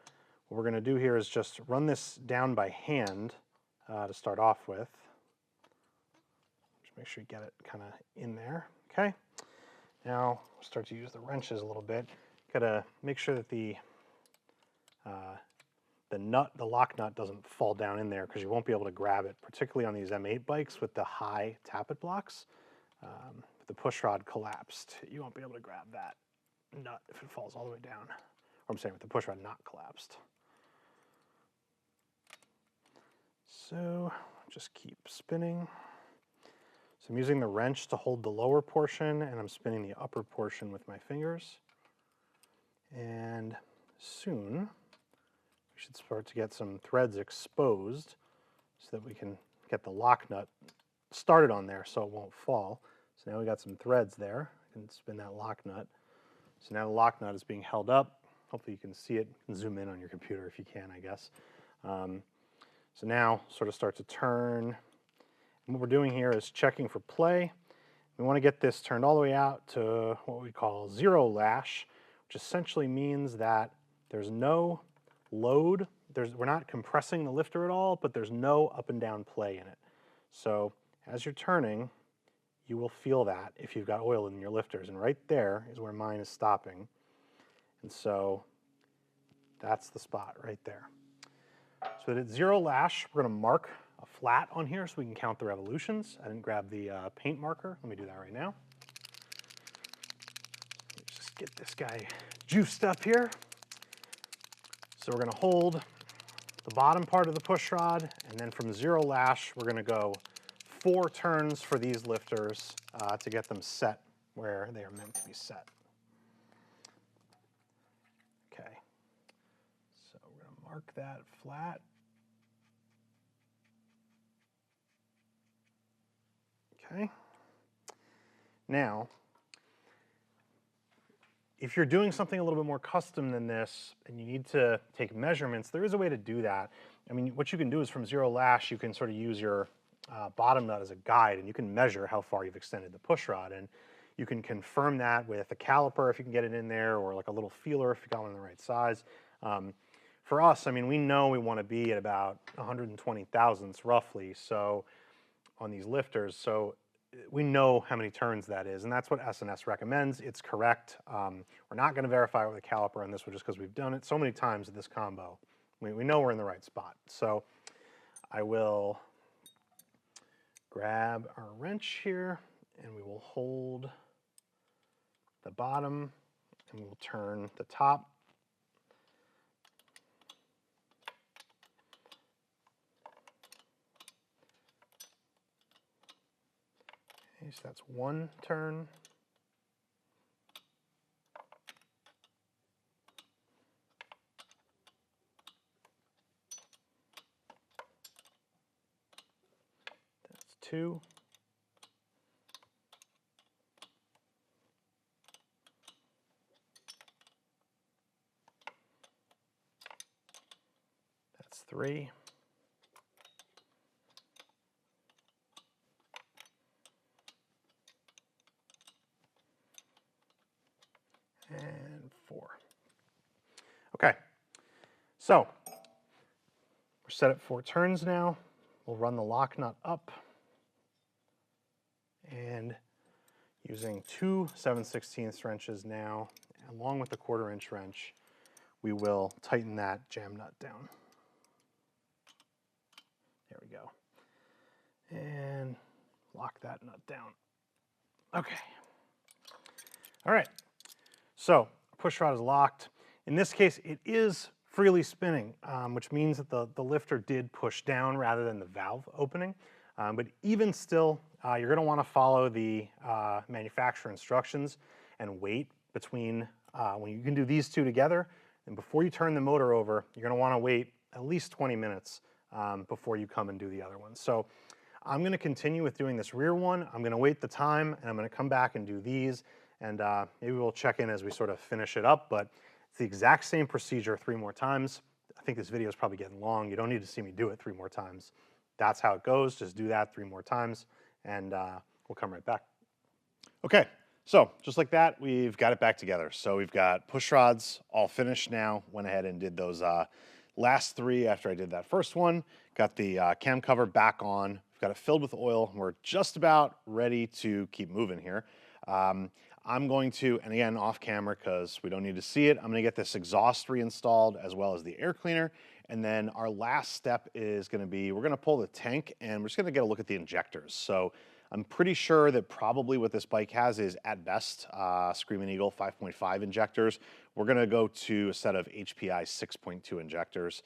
[SPEAKER 1] what we're going to do here is just run this down by hand to start off with. Just make sure you get it kind of in there, okay? Now, we'll start to use the wrenches a little bit. Gotta make sure that the lock nut doesn't fall down in there, because you won't be able to grab it, particularly on these M8 bikes with the high tappet blocks. If the push rod collapsed, you won't be able to grab that nut if it falls all the way down. Or I'm saying with the push rod not collapsed. So just keep spinning. So I'm using the wrench to hold the lower portion, and I'm spinning the upper portion with my fingers. And soon we should start to get some threads exposed so that we can get the lock nut started on there so it won't fall. So now we got some threads there. I can spin that lock nut. So now the lock nut is being held up. Hopefully you can see it. Zoom in on your computer if you can, I guess. So now sort of start to turn. And what we're doing here is checking for play. We want to get this turned all the way out to what we call 0 lash, which essentially means that there's no load. We're not compressing the lifter at all, but there's no up and down play in it. So as you're turning, you will feel that if you've got oil in your lifters. And right there is where mine is stopping. And so that's the spot right there. So at 0 lash, we're going to mark a flat on here so we can count the revolutions. I didn't grab the paint marker. Let me do that right now. Let's just get this guy juiced up here. So we're going to hold the bottom part of the push rod, and then from 0 lash, we're going to go 4 turns for these lifters to get them set where they are meant to be set. Okay, so we're going to mark that flat. Okay. Now, if you're doing something a little bit more custom than this and you need to take measurements, there is a way to do that. I mean, what you can do is from 0 lash, you can sort of use your bottom nut as a guide, and you can measure how far you've extended the push rod, and you can confirm that with a caliper if you can get it in there, or like a little feeler if you got one in the right size. For us, I mean, we know we want to be at about 120 thousandths roughly, so on these lifters, so we know how many turns that is, and that's what S&S recommends. It's correct. We're not going to verify it with a caliper on this one just because we've done it so many times with this combo. We know we're in the right spot. So I will grab our wrench here, and we will hold the bottom, and we'll turn the top. Okay, so that's 1 turn. That's 2. That's 3. and 4. Okay, so we're set at 4 turns now. We'll run the lock nut up, and using 2 7/16 wrenches now, along with the 1/4 inch wrench, we will tighten that jam nut down. There we go. And lock that nut down. Okay. All right. So push rod is locked. In this case, it is freely spinning, which means that the lifter did push down rather than the valve opening. But even still, you're going to want to follow the manufacturer instructions and wait between when you can do these two together. And before you turn the motor over, you're going to want to wait at least 20 minutes before you come and do the other one. So I'm going to continue with doing this rear one. I'm going to wait the time, and I'm going to come back and do these. And maybe we'll check in as we sort of finish it up. But it's the exact same procedure 3 more times. I think this video is probably getting long. You don't need to see me do it 3 more times. That's how it goes. Just do that 3 more times, and we'll come right back. Okay, so just like that, we've got it back together. So we've got push rods all finished now. Went ahead and did those last 3 after I did that first one. Got the cam cover back on. We've got it filled with oil. We're just about ready to keep moving here. I'm going to, and again, off camera because we don't need to see it, I'm going to get this exhaust reinstalled as well as the air cleaner. And then our last step is going to be, we're going to pull the tank and we're just going to get a look at the injectors. So I'm pretty sure that probably what this bike has is at best Screaming Eagle 5.5 injectors. We're going to go to a set of HPI 6.2 injectors.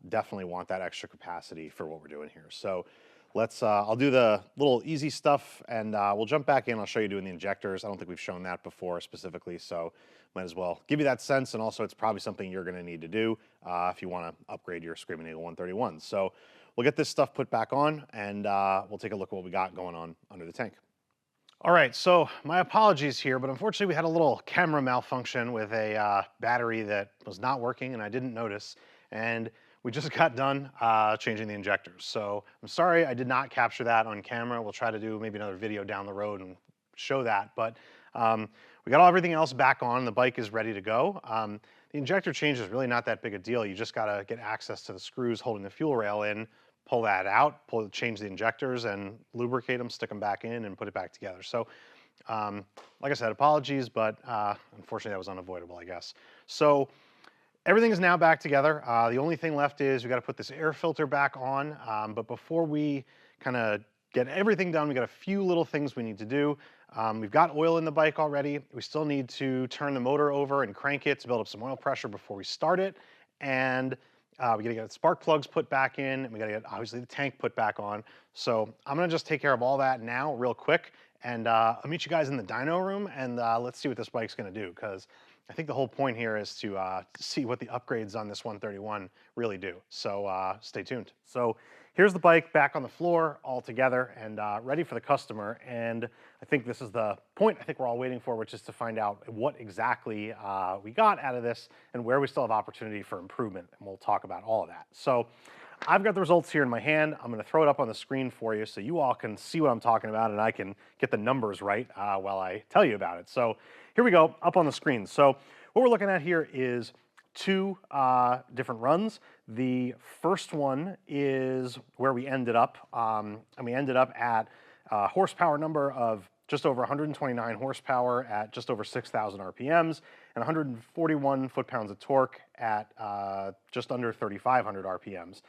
[SPEAKER 1] Definitely want that extra capacity for what we're doing here. So let's, I'll do the little easy stuff and we'll jump back in. I'll show you doing the injectors. I don't think we've shown that before specifically, so might as well give you that sense. And also it's probably something you're gonna need to do if you wanna upgrade your Screaming Eagle 131. So we'll get this stuff put back on and we'll take a look at what we got going on under the tank. All right, so my apologies here, but unfortunately we had a little camera malfunction with a battery that was not working and I didn't notice. And we just got done changing the injectors. So I'm sorry I did not capture that on camera. We'll try to do maybe another video down the road and show that. But we got everything else back on. The bike is ready to go. The injector change is really not that big a deal. You just gotta get access to the screws holding the fuel rail in, pull that out, change the injectors and lubricate them, stick them back in and put it back together. So like I said, apologies, but unfortunately that was unavoidable, I guess. So everything is now back together. The only thing left is we got to put this air filter back on. But before we kind of get everything done, we got a few little things we need to do. We've got oil in the bike already. We still need to turn the motor over and crank it to build up some oil pressure before we start it. And we got to get spark plugs put back in. And we got to get obviously the tank put back on. So I'm going to just take care of all that now real quick. And I'll meet you guys in the dyno room and let's see what this bike's going to do, because I think the whole point here is to see what the upgrades on this 131 really do. So stay tuned. So here's the bike back on the floor all together and ready for the customer. And I think this is the point I think we're all waiting for, which is to find out what exactly we got out of this and where we still have opportunity for improvement. And we'll talk about all of that. So I've got the results here in my hand. I'm going to throw it up on the screen for you so you all can see what I'm talking about and I can get the numbers right while I tell you about it. So here we go, up on the screen. So what we're looking at here is 2 different runs. The first one is where we ended up, and we ended up at a horsepower number of just over 129 horsepower at just over 6,000 RPMs and 141 foot-pounds of torque at just under 3,500 RPMs.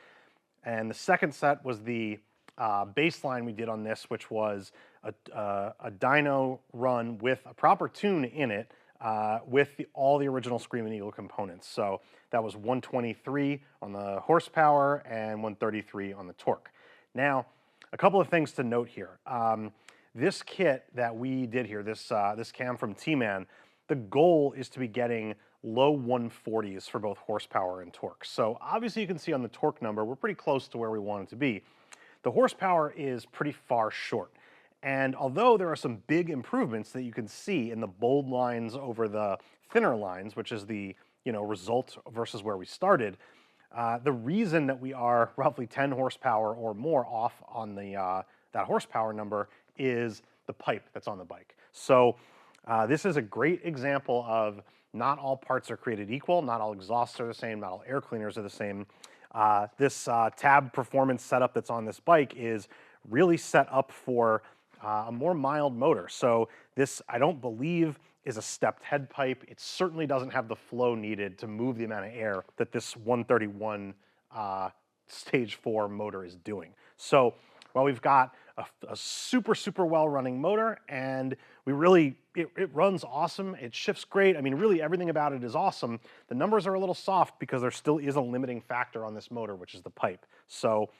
[SPEAKER 1] And the second set was the baseline we did on this, which was a dyno run with a proper tune in it with all the original Screaming Eagle components. So that was 123 on the horsepower and 133 on the torque. Now, a couple of things to note here. This kit that we did here, this cam from T-Man, the goal is to be getting low 140s for both horsepower and torque. So obviously you can see on the torque number, we're pretty close to where we want it to be. The horsepower is pretty far short. And although there are some big improvements that you can see in the bold lines over the thinner lines, which is the result versus where we started, the reason that we are roughly 10 horsepower or more off on the that horsepower number is the pipe that's on the bike. So This is a great example of not all parts are created equal, not all exhausts are the same, not all air cleaners are the same. This tab performance setup that's on this bike is really set up for a more mild motor. So this, I don't believe, is a stepped head pipe. It certainly doesn't have the flow needed to move the amount of air that this 131 stage 4 motor is doing. So while we've got a super well running motor, and we really, it runs awesome, it shifts great, I mean really everything about it is awesome, the numbers are a little soft because there still is a limiting factor on this motor, which is the pipe. So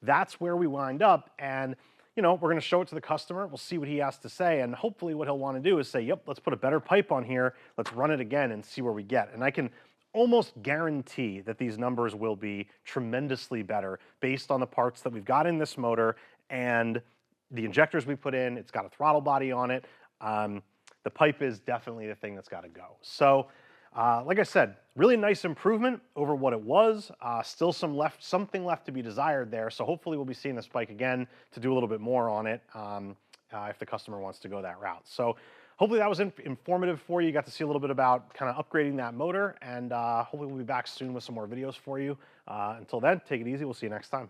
[SPEAKER 1] that's where we wind up, and you know, we're going to show it to the customer, we'll see what he has to say, and hopefully what he'll want to do is say, yep, let's put a better pipe on here, let's run it again and see where we get. And I can almost guarantee that these numbers will be tremendously better based on the parts that we've got in this motor and the injectors we put in. It's got a throttle body on it. The pipe is definitely the thing that's got to go. So like I said, really nice improvement over what it was. Still something left to be desired there. So hopefully we'll be seeing this bike again to do a little bit more on it if the customer wants to go that route. So hopefully that was informative for you. You got to see a little bit about kind of upgrading that motor, and hopefully we'll be back soon with some more videos for you. Until then, take it easy. We'll see you next time.